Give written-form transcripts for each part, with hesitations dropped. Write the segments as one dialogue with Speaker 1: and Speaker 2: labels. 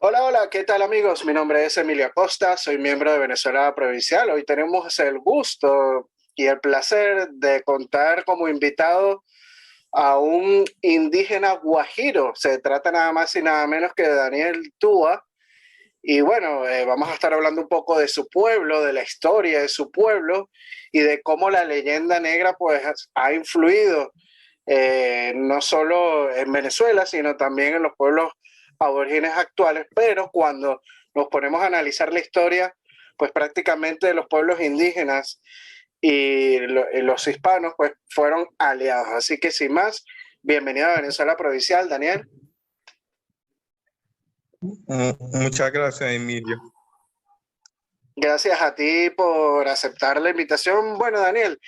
Speaker 1: Hola, hola, ¿qué tal amigos? Mi nombre es Emilio Acosta, soy miembro de Venezuela Provincial. Hoy tenemos el gusto y el placer de contar como invitado a un indígena guajiro. Se trata nada más y nada menos que de Daniel Túa. Y bueno, vamos a estar hablando un poco de su pueblo, de la historia de su pueblo y de cómo la leyenda negra pues ha influido no solo en Venezuela, sino también en los pueblos aborígenes actuales, pero cuando nos ponemos a analizar la historia, pues prácticamente los pueblos indígenas y los hispanos pues fueron aliados. Así que sin más, bienvenido a Venezuela Provincial, Daniel.
Speaker 2: Muchas gracias, Emilio.
Speaker 1: Gracias a ti por aceptar la invitación. Bueno, Daniel,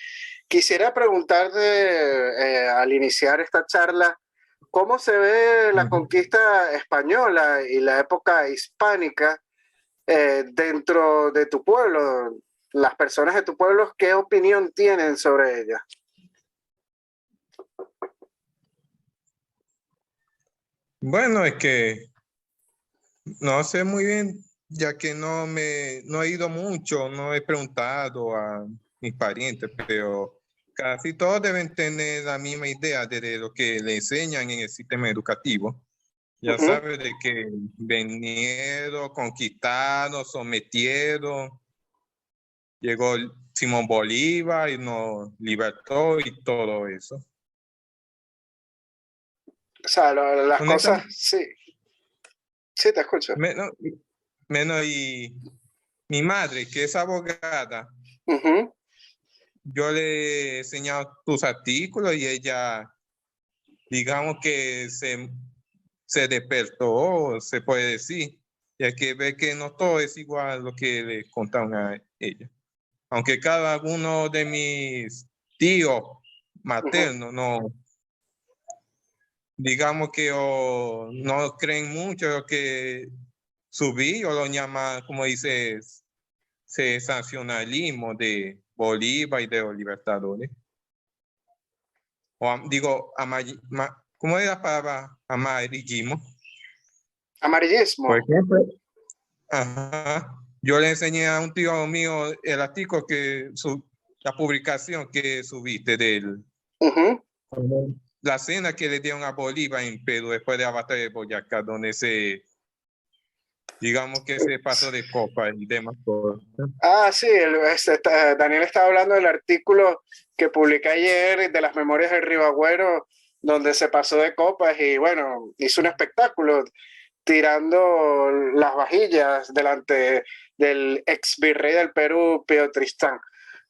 Speaker 1: quisiera preguntarte al iniciar esta charla, ¿cómo se ve la
Speaker 2: Ujú.
Speaker 1: conquista española y la época hispánica dentro de tu pueblo? Las personas de tu pueblo, ¿qué opinión tienen sobre ella?
Speaker 2: Bueno, es que no sé muy bien, ya que no he ido mucho, no he preguntado a mis parientes, pero casi todos deben tener la misma idea de lo que le enseñan en el sistema educativo. Ya
Speaker 1: Ujú.
Speaker 2: sabes de que vinieron, conquistaron, sometieron, llegó Simón Bolívar y nos libertó y todo eso.
Speaker 1: O sea, las cosas,
Speaker 2: Honestamente,
Speaker 1: sí, sí, te escucho.
Speaker 2: menos, menos y mi madre, que es abogada,
Speaker 1: Ujú.
Speaker 2: yo le he enseñado tus artículos y ella, digamos que se despertó, se puede decir, ya que ve que no todo es igual lo que le contaron a ella. Aunque cada uno de mis tíos
Speaker 1: Ujú.
Speaker 2: maternos no, digamos que no creen mucho lo que subí o lo llaman, como dices, sensacionalismo de Bolívar y de los libertadores. Digo, ¿cómo es la palabra amarillismo? Por
Speaker 1: Amarillismo.
Speaker 2: ejemplo, ajá, yo le enseñé a un tío mío el artículo la publicación que subiste
Speaker 1: Ujú.
Speaker 2: la cena que le dieron a Bolívar en Perú después de la batalla de Boyacá, donde digamos que se pasó de copa y demás cosas.
Speaker 1: Ah, sí, Daniel estaba hablando del artículo que publiqué ayer de las memorias del Ribagüero, donde se pasó de copas y bueno, hizo un espectáculo tirando las vajillas delante del ex virrey del Perú, Pío Tristán.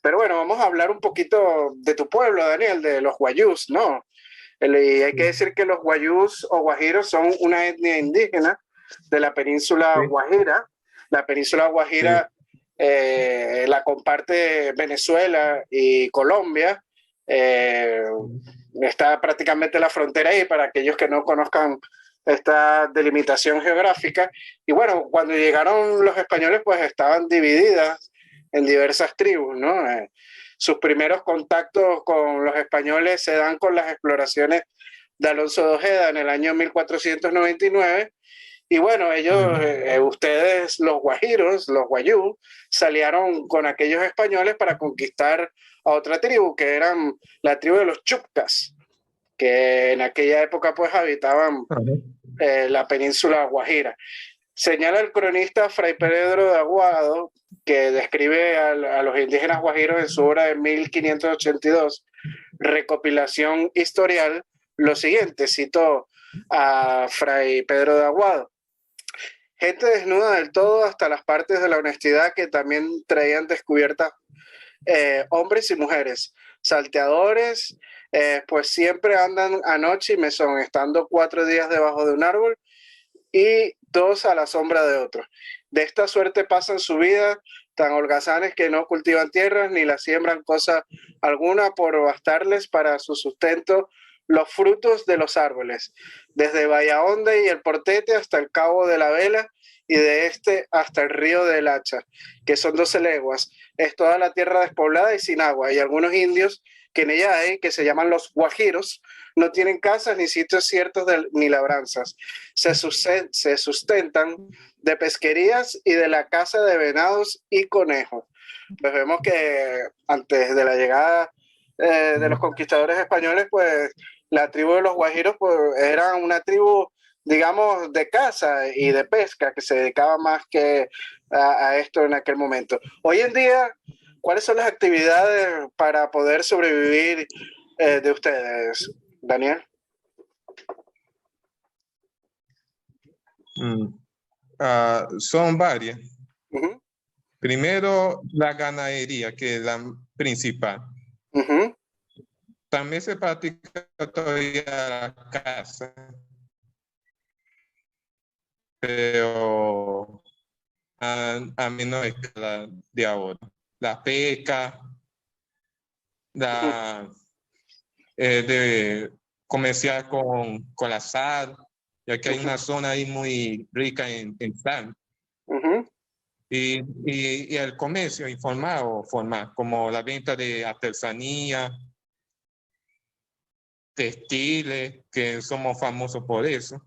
Speaker 1: Pero bueno, vamos a hablar un poquito de tu pueblo, Daniel, de los guayús, ¿no? Y hay que
Speaker 2: Sí,
Speaker 1: decir que los guayús o guajiros son una etnia indígena de la península
Speaker 2: sí,
Speaker 1: Guajira. La península
Speaker 2: sí.
Speaker 1: Guajira la comparte Venezuela y Colombia. Eh, Está prácticamente la frontera ahí para aquellos que no conozcan esta delimitación geográfica. Y bueno, cuando llegaron los españoles, pues estaban divididas en diversas tribus, ¿no? Sus primeros contactos con los españoles se dan con las exploraciones de Alonso de Ojeda en el año 1499. Y bueno, ellos,
Speaker 2: Ujú.
Speaker 1: ustedes, los guajiros, los guayú, salieron con aquellos españoles para conquistar a otra tribu, que eran la tribu de los chupcas, que en aquella época pues habitaban
Speaker 2: Ajá.
Speaker 1: la península Guajira. Señala el cronista Fray Pedro de Aguado, que describe a los indígenas guajiros en su obra de 1582, recopilación historial, lo siguiente, cito a Fray Pedro de Aguado: gente desnuda del todo hasta las partes de la honestidad que también traían descubiertas hombres y mujeres, salteadores, pues siempre andan anoche y mesón, estando 4 días debajo de un árbol y dos a la sombra de otro. De esta suerte pasan su vida tan holgazanes que no cultivan tierras ni la siembran cosa alguna por bastarles para su sustento los frutos de los árboles, desde Bahahonda y el Portete hasta el Cabo de la Vela y de este hasta el río del Hacha, que son 12 leguas. Es toda la tierra despoblada y sin agua, y algunos indios que en ella hay, que se llaman los guajiros, no tienen casas ni sitios ciertos ni labranzas. Se sustentan de pesquerías y de la caza de venados y conejos. Pues vemos que antes de la llegada de los conquistadores españoles, pues la tribu de los guajiros pues, era una tribu, digamos, de caza y de pesca, que se dedicaba más que a esto en aquel momento. Hoy en día, ¿cuáles son las actividades para poder sobrevivir de ustedes, Daniel?
Speaker 2: Son varias.
Speaker 1: Uh-huh.
Speaker 2: Primero, la ganadería, que es la principal.
Speaker 1: Uh-huh.
Speaker 2: También se practica todavía la caza, pero a menor escala de ahora. La pesca, de comerciar con la sal, ya que hay una zona ahí muy rica en sal.
Speaker 1: Uh-huh.
Speaker 2: Y el comercio informado, formal, como la venta de artesanía, textiles, que somos famosos por eso.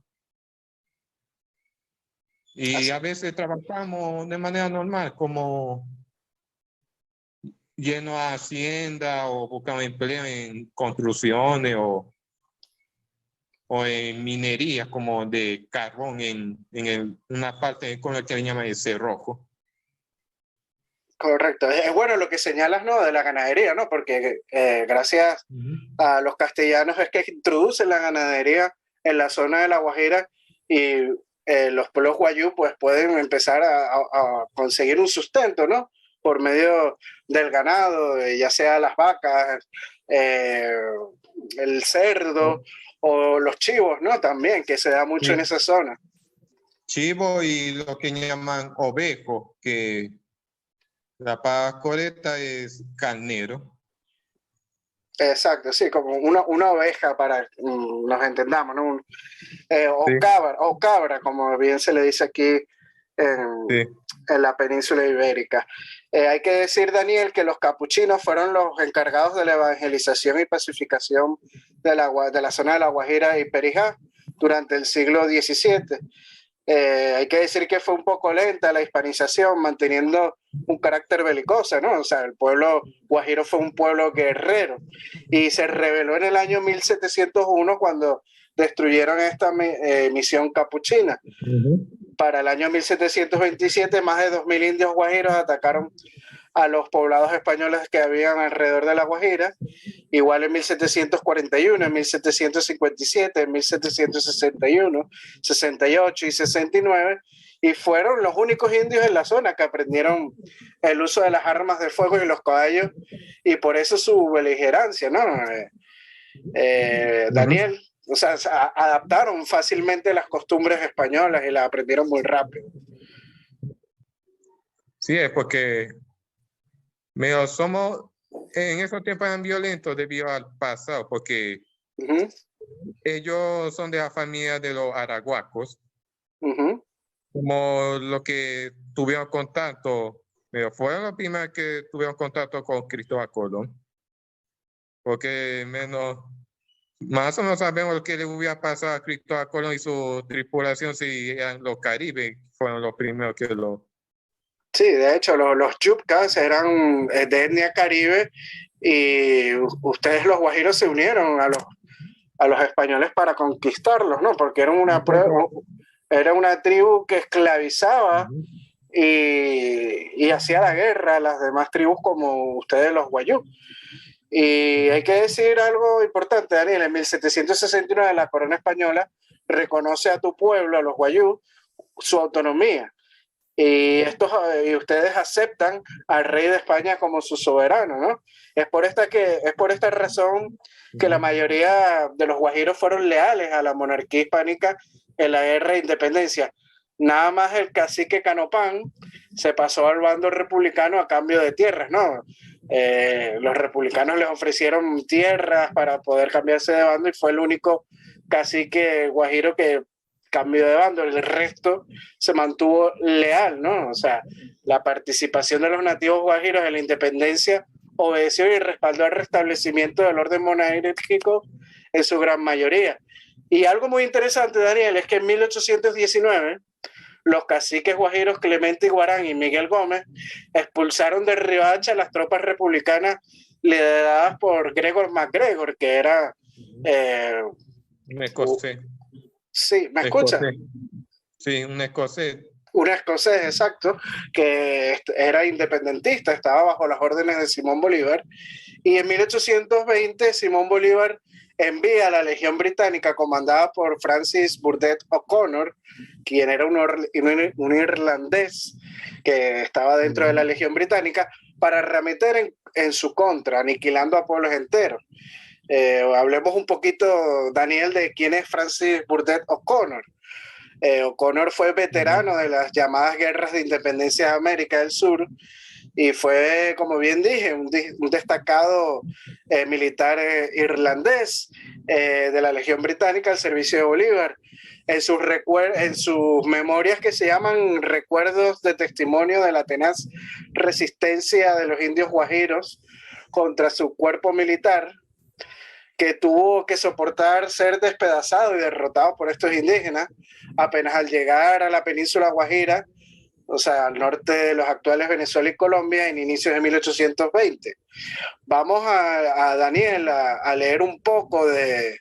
Speaker 2: Y a veces trabajamos de manera normal, como yendo a hacienda o buscando empleo en construcciones o en minería, como de carbón en una parte con la que se llama el cerrojo.
Speaker 1: Correcto. Es bueno lo que señalas, ¿no? De la ganadería, ¿no? Porque gracias a los castellanos es que introducen la ganadería en la zona de La Guajira y los pueblos guayú pues pueden empezar a conseguir un sustento, ¿no? Por medio del ganado, ya sea las vacas, el cerdo o los chivos, ¿no? También, que se da mucho en esa zona.
Speaker 2: Chivo y lo que llaman ovejo, que la palabra correcta es carnero.
Speaker 1: Exacto, sí, como una oveja para nos entendamos, ¿no? O cabra, como bien se le dice aquí en la península ibérica. Hay que decir, Daniel, que los capuchinos fueron los encargados de la evangelización y pacificación de la zona de La Guajira y Perijá durante el siglo XVII. Hay que decir que fue un poco lenta la hispanización, manteniendo un carácter belicoso, ¿no? O sea, el pueblo guajiro fue un pueblo guerrero y se rebeló en el año 1701 cuando destruyeron esta misión capuchina. Para el año 1727, más de 2.000 indios guajiros atacaron a los poblados españoles que habían alrededor de La Guajira, igual en 1741, en 1757, en 1761, 68 y 69, y fueron los únicos indios en la zona que aprendieron el uso de las armas de fuego y los caballos, y por eso su beligerancia, ¿no? Daniel, o sea, adaptaron fácilmente las costumbres españolas y las aprendieron muy rápido.
Speaker 2: Sí, es porque somos, en esos tiempos eran violentos debido al pasado, porque ellos son de la familia de los arahuacos, como lo que tuvieron contacto, fueron los primeros que tuvieron contacto con Cristóbal Colón, porque más o menos sabemos lo que le hubiera pasado a Cristóbal Colón y su tripulación si eran los caribes, fueron los primeros que lo...
Speaker 1: Sí, de hecho, los Yupkas eran de etnia caribe y ustedes los guajiros se unieron a los españoles para conquistarlos, ¿no? Porque era una tribu que esclavizaba y hacía la guerra a las demás tribus como ustedes los guayú. Y hay que decir algo importante, Daniel, en 1769 la corona española reconoce a tu pueblo, a los guayú, su autonomía. Y ustedes aceptan al rey de España como su soberano, ¿no? Es por esta razón que la mayoría de los guajiros fueron leales a la monarquía hispánica en la guerra de independencia. Nada más el cacique Canopán se pasó al bando republicano a cambio de tierras, ¿no? Los republicanos les ofrecieron tierras para poder cambiarse de bando y fue el único cacique guajiro que cambio de bando, el resto se mantuvo leal, ¿no? O sea, la participación de los nativos guajiros en la independencia obedeció y respaldó el restablecimiento del orden monárquico en su gran mayoría. Y algo muy interesante, Daniel, es que en 1819 los caciques guajiros Clemente Iguarán y Miguel Gómez expulsaron de Riohacha a las tropas republicanas lideradas por Gregor MacGregor, que era...
Speaker 2: un escocés.
Speaker 1: Sí, ¿me escucha?
Speaker 2: Sí, un escocés.
Speaker 1: Un escocés, exacto, que era independentista, estaba bajo las órdenes de Simón Bolívar. Y en 1820 Simón Bolívar envía a la Legión Británica comandada por Francis Burdett O'Connor, quien era un irlandés que estaba dentro de la Legión Británica, para arremeter en su contra, aniquilando a pueblos enteros. Hablemos un poquito, Daniel, de quién es Francis Burdett O'Connor. O'Connor fue veterano de las llamadas guerras de independencia de América del Sur y fue, como bien dije, un destacado militar irlandés de la Legión Británica al servicio de Bolívar. En sus memorias, que se llaman Recuerdos de Testimonio de la tenaz resistencia de los indios guajiros contra su cuerpo militar, que tuvo que soportar ser despedazado y derrotado por estos indígenas, apenas al llegar a la península Guajira, o sea, al norte de los actuales Venezuela y Colombia, en inicios de 1820. Vamos a Daniel a leer un poco de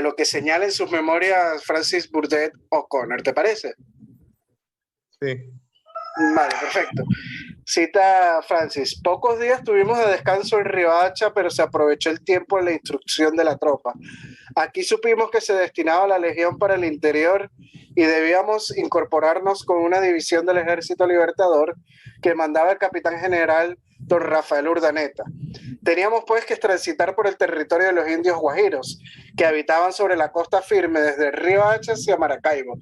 Speaker 1: lo que señala en sus memorias Francis Burdett O'Connor, ¿te parece?
Speaker 2: Sí.
Speaker 1: Vale, perfecto. Cita Francis: pocos días tuvimos de descanso en Riohacha, pero se aprovechó el tiempo en la instrucción de la tropa. Aquí supimos que se destinaba la legión para el interior y debíamos incorporarnos con una división del Ejército Libertador que mandaba el capitán general don Rafael Urdaneta. Teníamos pues que transitar por el territorio de los indios guajiros, que habitaban sobre la costa firme desde Riohacha hacia Maracaibo.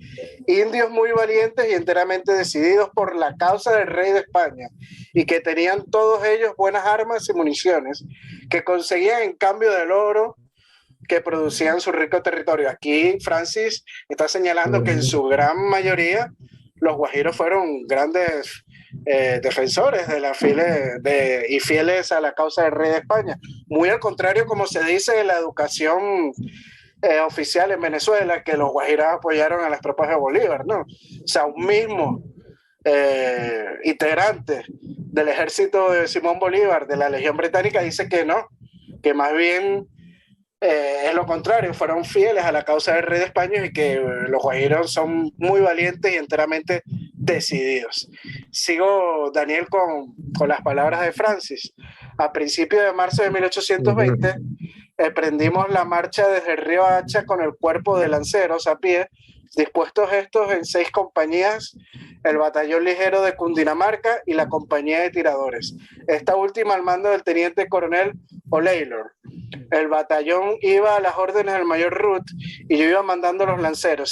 Speaker 1: Indios muy valientes y enteramente decididos por la causa del rey de España, y que tenían todos ellos buenas armas y municiones, que conseguían en cambio del oro que producían su rico territorio. Aquí Francis está señalando que en su gran mayoría los guajiros fueron grandes defensores de la y fieles a la causa del rey de España. Muy al contrario, como se dice en la educación oficial en Venezuela, que los guajiros apoyaron a las tropas de Bolívar, ¿no? O sea, un mismo integrante del ejército de Simón Bolívar, de la Legión Británica, dice que no, que más bien es lo contrario, fueron fieles a la causa del rey de España y que los guajiros son muy valientes y enteramente decididos. Sigo, Daniel, con las palabras de Francis. A principios de marzo de 1820 emprendimos la marcha desde Riohacha con el cuerpo de lanceros a pie, dispuestos estos en 6 compañías, el batallón ligero de Cundinamarca y la compañía de tiradores, esta última al mando del teniente coronel O'Leylor. El batallón iba a las órdenes del mayor Ruth y yo iba mandando los lanceros,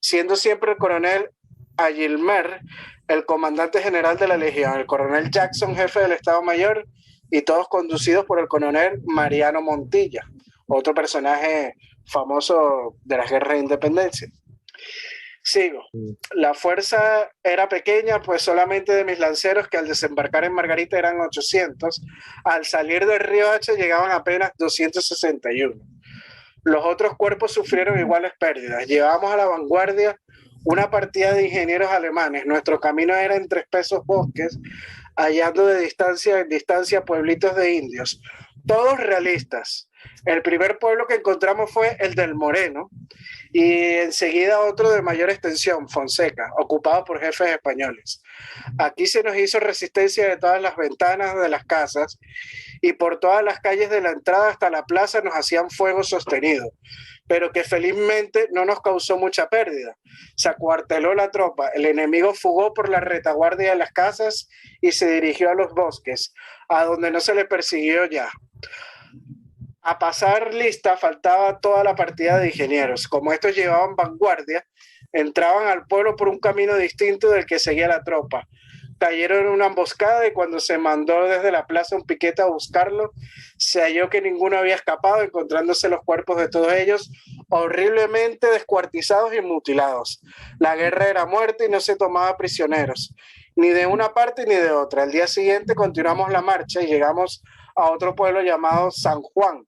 Speaker 1: siendo siempre el coronel Agilmer el comandante general de la legión, el coronel Jackson jefe del Estado Mayor, y todos conducidos por el coronel Mariano Montilla, otro personaje famoso de las guerras de independencia. Sigo. La fuerza era pequeña, pues solamente de mis lanceros, que al desembarcar en Margarita eran 800, al salir del Riohacha llegaban apenas 261. Los otros cuerpos sufrieron iguales pérdidas. Llevábamos a la vanguardia una partida de ingenieros alemanes. Nuestro camino era entre espesos bosques, hallando de distancia en distancia pueblitos de indios, todos realistas. El primer pueblo que encontramos fue el del Moreno, y enseguida otro de mayor extensión, Fonseca, ocupado por jefes españoles. Aquí se nos hizo resistencia de todas las ventanas de las casas, y por todas las calles de la entrada hasta la plaza nos hacían fuego sostenido, pero que felizmente no nos causó mucha pérdida. Se acuarteló la tropa, el enemigo fugó por la retaguardia de las casas y se dirigió a los bosques, a donde no se le persiguió ya. A pasar lista faltaba toda la partida de ingenieros. Como estos llevaban vanguardia, entraban al pueblo por un camino distinto del que seguía la tropa. Cayeron en una emboscada y cuando se mandó desde la plaza un piquete a buscarlo, se halló que ninguno había escapado, encontrándose los cuerpos de todos ellos horriblemente descuartizados y mutilados. La guerra era muerte y no se tomaba prisioneros. ni de una parte ni de otra. Al día siguiente continuamos la marcha y llegamos a otro pueblo llamado San Juan,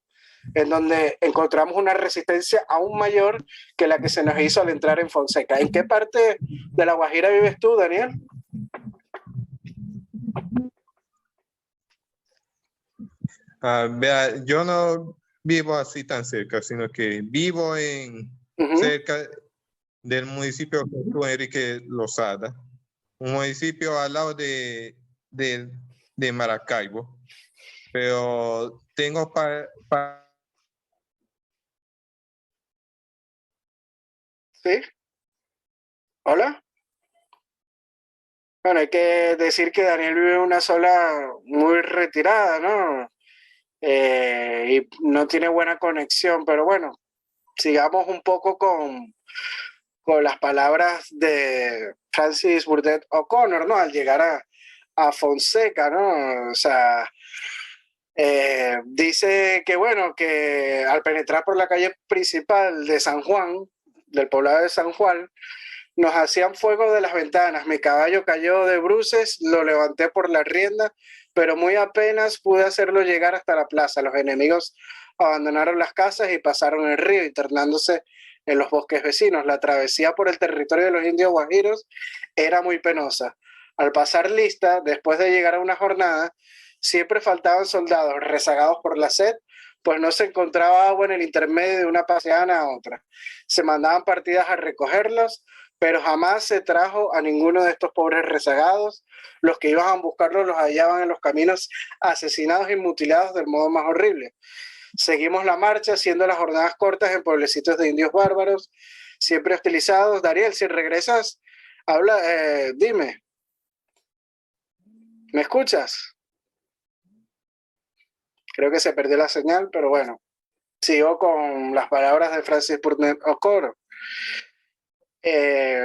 Speaker 1: en donde encontramos una resistencia aún mayor que la que se nos hizo al entrar en Fonseca. ¿En qué parte de La Guajira vives tú, Daniel?
Speaker 2: Vea, yo no vivo así tan cerca, sino que vivo cerca del municipio de Enrique Lozada, un municipio al lado de Maracaibo, pero tengo
Speaker 1: ¿Sí? ¿Hola? Bueno, hay que decir que Daniel vive en una zona muy retirada, ¿no? Y no tiene buena conexión, pero bueno, sigamos un poco con las palabras de Francis Burdett O'Connor, ¿no? Al llegar a Fonseca, ¿no? O sea, dice que, bueno, que al penetrar por la calle principal de San Juan, del poblado de San Juan, nos hacían fuego de las ventanas. Mi caballo cayó de bruces, lo levanté por la rienda, pero muy apenas pude hacerlo llegar hasta la plaza. Los enemigos abandonaron las casas y pasaron el río, internándose en los bosques vecinos. La travesía por el territorio de los indios guajiros era muy penosa. Al pasar lista, después de llegar a una jornada, siempre faltaban soldados rezagados por la sed, pues no se encontraba agua en el intermedio de una paseana a otra. Se mandaban partidas a recogerlos, pero jamás se trajo a ninguno de estos pobres rezagados. Los que iban a buscarlos los hallaban en los caminos asesinados y mutilados del modo más horrible. Seguimos la marcha, haciendo las jornadas cortas en pueblecitos de indios bárbaros, siempre hostilizados. Dariel, si regresas, habla, dime, ¿me escuchas? Creo que se perdió la señal, pero bueno, sigo con las palabras de Francis Burnett O'Connor.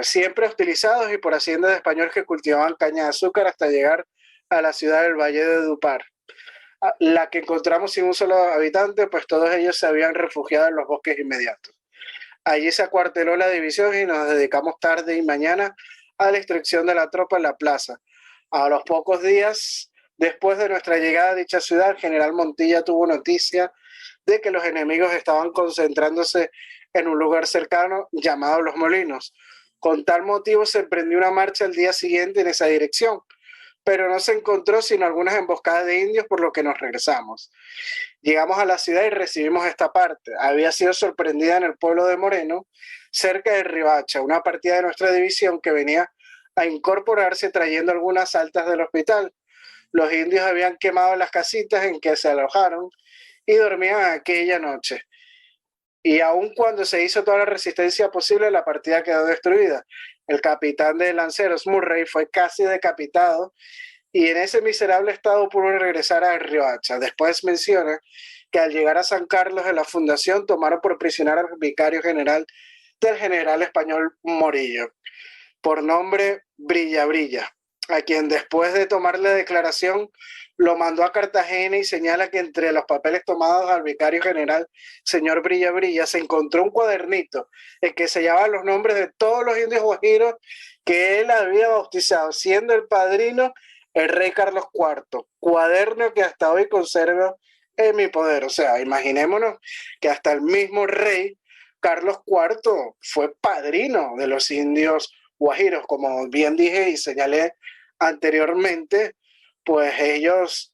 Speaker 1: Siempre hostilizados y por haciendas de españoles que cultivaban caña de azúcar hasta llegar a la ciudad del Valle de Dupar, la que encontramos sin un solo habitante, pues todos ellos se habían refugiado en los bosques inmediatos. Allí se acuarteló la división y nos dedicamos tarde y mañana a la instrucción de la tropa en la plaza. A los pocos días después de nuestra llegada a dicha ciudad, el general Montilla tuvo noticia de que los enemigos estaban concentrándose en un lugar cercano llamado Los Molinos. Con tal motivo se emprendió una marcha al día siguiente en esa dirección, pero no se encontró sino algunas emboscadas de indios, por lo que nos regresamos. Llegamos a la ciudad y recibimos esta parte. Había sido sorprendida en el pueblo de Moreno, cerca de Ribacha, una partida de nuestra división que venía a incorporarse trayendo algunas altas del hospital. Los indios habían quemado las casitas en que se alojaron y dormían aquella noche. Y aun cuando se hizo toda la resistencia posible, la partida quedó destruida. El capitán de lanceros, Murray, fue casi decapitado y en ese miserable estado pudo regresar a Riohacha. Después menciona que al llegar a San Carlos de la Fundación tomaron por prisionero al vicario general del general español Morillo, por nombre Brilla Brilla, a quien después de tomar la declaración lo mandó a Cartagena y señala que entre los papeles tomados al vicario general, señor Brilla Brilla, se encontró un cuadernito en que se llamaban los nombres de todos los indios guajiros que él había bautizado, siendo el padrino el rey Carlos IV, cuaderno que hasta hoy conservo en mi poder. O sea, imaginémonos que hasta el mismo rey Carlos IV fue padrino de los indios guajiros, como bien dije y señalé anteriormente, pues ellos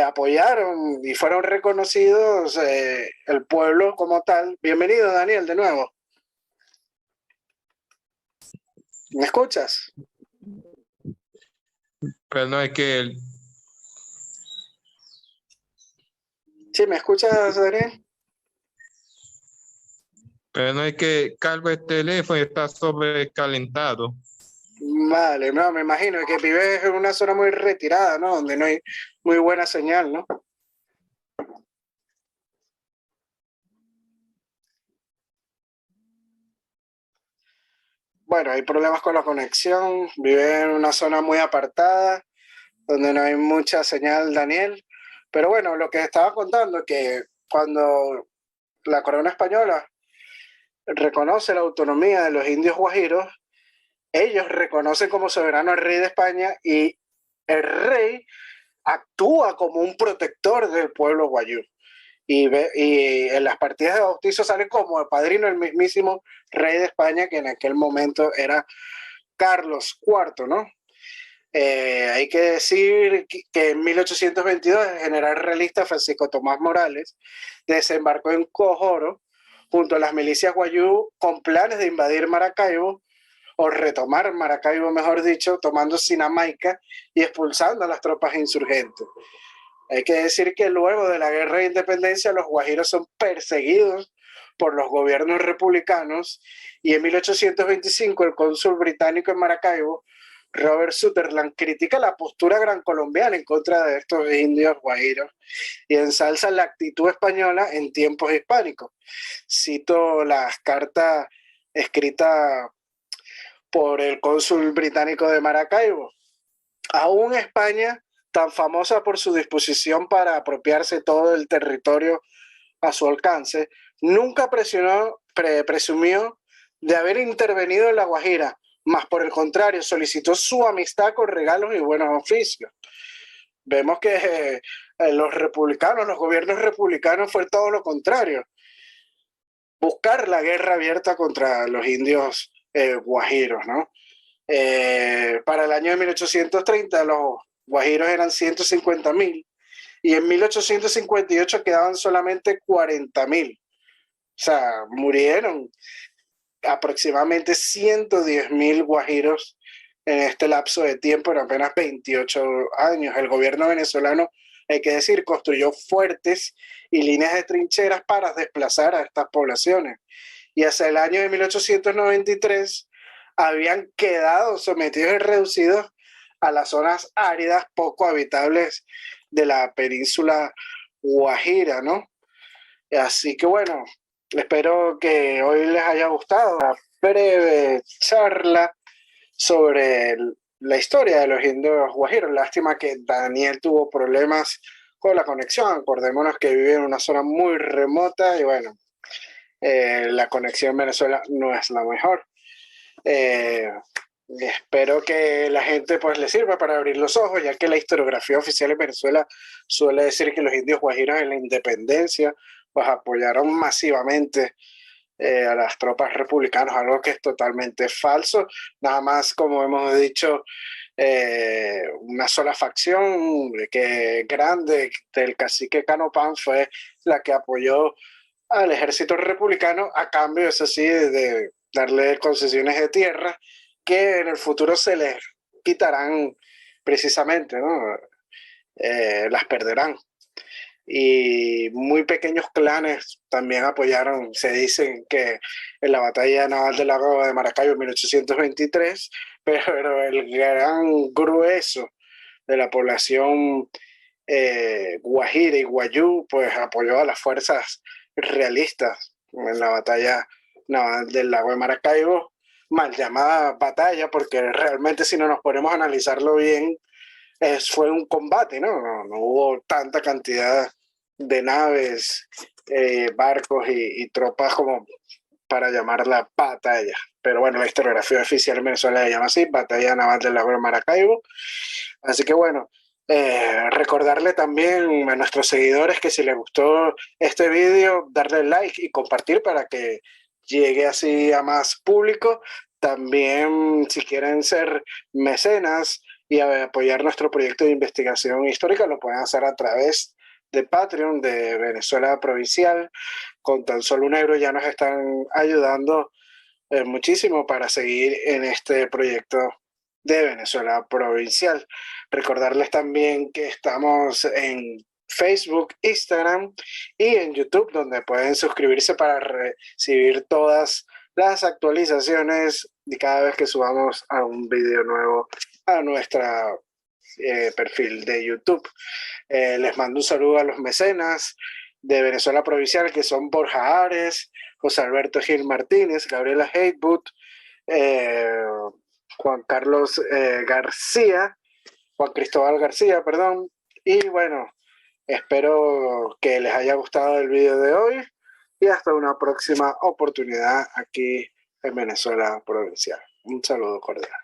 Speaker 1: apoyaron y fueron reconocidos el pueblo como tal. Bienvenido, Daniel, de nuevo. ¿Me escuchas?
Speaker 2: Pero no es que
Speaker 1: Sí, ¿me escuchas, Daniel?
Speaker 2: Pero no es que cargo el teléfono y está sobrecalentado.
Speaker 1: Vale, no, me imagino que vives en una zona muy retirada, ¿no? Donde no hay muy buena señal, ¿no? Bueno, hay problemas con la conexión, vive en una zona muy apartada, donde no hay mucha señal, Daniel. Pero bueno, lo que estaba contando es que cuando la corona española reconoce la autonomía de los indios guajiros, ellos reconocen como soberano al rey de España y el rey actúa como un protector del pueblo guayú. Y en las partidas de bautizo sale como el padrino el mismísimo rey de España, que en aquel momento era Carlos IV, ¿no? Hay que decir que en 1822 el general realista Francisco Tomás Morales desembarcó en Cojoro junto a las milicias guayú con planes de invadir Maracaibo o retomar Maracaibo, mejor dicho, tomando Sinamaica y expulsando a las tropas insurgentes. Hay que decir que luego de la guerra de independencia los guajiros son perseguidos por los gobiernos republicanos y en 1825 el cónsul británico en Maracaibo, Robert Sutherland, critica la postura gran colombiana en contra de estos indios guajiros y ensalza la actitud española en tiempos hispánicos. Cito las cartas escritas por el cónsul británico de Maracaibo. Aún España, tan famosa por su disposición para apropiarse todo el territorio a su alcance, nunca presumió de haber intervenido en La Guajira, más por el contrario, solicitó su amistad con regalos y buenos oficios. Vemos que los republicanos, los gobiernos republicanos fue todo lo contrario, buscar la guerra abierta contra los indios guajiros, ¿no? Para el año de 1830 los guajiros eran 150.000 y en 1858 quedaban solamente 40.000. O sea, murieron aproximadamente 110.000 guajiros en este lapso de tiempo, en apenas 28 años. El gobierno venezolano, hay que decir, construyó fuertes y líneas de trincheras para desplazar a estas poblaciones. Y hacia el año de 1893 habían quedado sometidos y reducidos a las zonas áridas poco habitables de la península Guajira, ¿no? Así que bueno, espero que hoy les haya gustado una breve charla sobre la historia de los indios guajiros. Lástima que Daniel tuvo problemas con la conexión. Acordémonos que vive en una zona muy remota y bueno, la conexión en Venezuela no es la mejor. Espero que la gente pues le sirva para abrir los ojos, ya que la historiografía oficial en Venezuela suele decir que los indios guajiros en la independencia pues apoyaron masivamente a las tropas republicanas, algo que es totalmente falso. Nada más, como hemos dicho, una sola facción que grande del cacique Canopán fue la que apoyó al ejército republicano a cambio, eso sí, de darle concesiones de tierra que en el futuro se les quitarán precisamente, ¿no? Las perderán. Y muy pequeños clanes también apoyaron, se dicen que en la batalla naval del lago de Maracaibo en 1823, pero el gran grueso de la población guajira y guayú pues apoyó a las fuerzas realistas en la batalla naval del lago de Maracaibo, mal llamada batalla porque realmente si no nos ponemos a analizarlo bien, fue un combate, ¿no? No hubo tanta cantidad de naves, barcos y tropas como para llamarla batalla. Pero bueno, la historiografía oficial en Venezuela se llama así, Batalla Naval del Lago de Maracaibo. Así que bueno, recordarle también a nuestros seguidores que si les gustó este vídeo, darle like y compartir para que llegue así a más público. También si quieren ser mecenas y apoyar nuestro proyecto de investigación histórica, lo pueden hacer a través de Patreon de Venezuela Provincial. Con tan solo €1 ya nos están ayudando muchísimo para seguir en este proyecto de Venezuela Provincial. Recordarles también que estamos en Facebook, Instagram y en YouTube, donde pueden suscribirse para recibir todas las actualizaciones de cada vez que subamos a un video nuevo a nuestra perfil de YouTube. Les mando un saludo a los mecenas de Venezuela Provincial, que son Borja Ares, José Alberto Gil Martínez, Gabriela Heitbut, Juan Carlos García, Juan Cristóbal García, perdón. Y bueno, espero que les haya gustado el video de hoy y hasta una próxima oportunidad aquí en Venezuela Provincial. Un saludo cordial.